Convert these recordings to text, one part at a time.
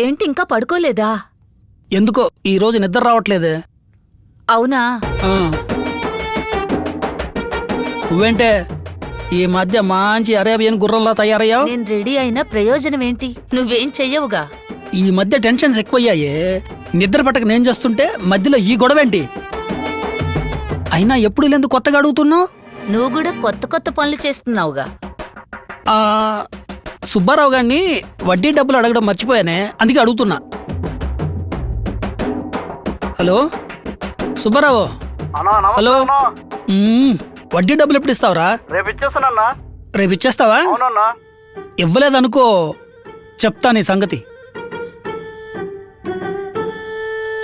ఏంటి ఇంకా పడుకోలేదా? ఎందుకో ఈ రోజు నిద్ర రావట్లేదే. అవునా? నువ్వేంటే ఈ మధ్య మంచి అరేబియన్ గుర్రంలా తయారయ్యావు. నేను రెడీ అయినా ప్రయోజనం ఏంటి? నువ్వేం చెయ్యవుగా. ఈ మధ్య టెన్షన్స్ ఎక్కువయ్యాయే. నిద్ర పట్టక నేను చేస్తుంటే మధ్యలో ఈ గొడవేంటి? అయినా ఎప్పుడు లేందుకు కొత్తగా అడుగుతున్నావు? నువ్వు కూడా కొత్త కొత్త పనులు చేస్తున్నావుగా. సుబ్బారావు గారిని వడ్డీ డబ్బులు అడగడం మర్చిపోయానే, అందుకే అడుగుతున్నా. హలో సుబ్బారావు. హలో. వడ్డీ డబ్బులు ఎప్పుడు ఇస్తావురా? రేపు ఇచ్చేస్తానన్నా. రేపు ఇచ్చేస్తావా? అవునన్నా. ఇవ్వలేదనుకో చెప్తా నీ సంగతి.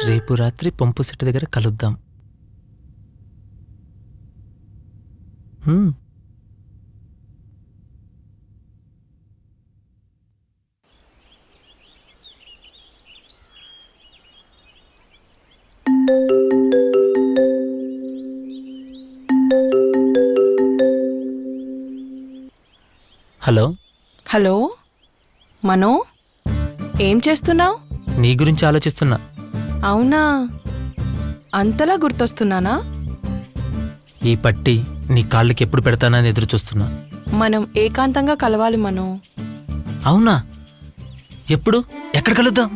రేపు రాత్రి పంపు సెట్ దగ్గర కలుద్దాం. హలో. హలో మనో, ఏం చేస్తున్నావు? నీ గురించి ఆలోచిస్తున్నా. అవునా, అంతలా గుర్తొస్తున్నానా? ఈ పట్టి నీ కాళ్ళకి ఎప్పుడు పెడతానని ఎదురు చూస్తున్నా. మనం ఏకాంతంగా కలవాలి మనో. అవునా? ఎప్పుడు? ఎక్కడ కలుద్దాం?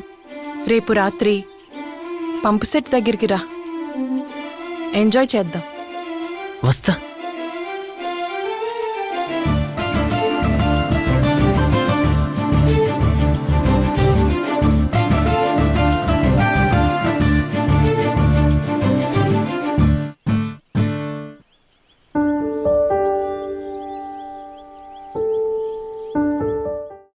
రేపు రాత్రి పంపు సెట్ దగ్గరికి రా, ఎంజాయ్ చేద్దాం. వస్తా.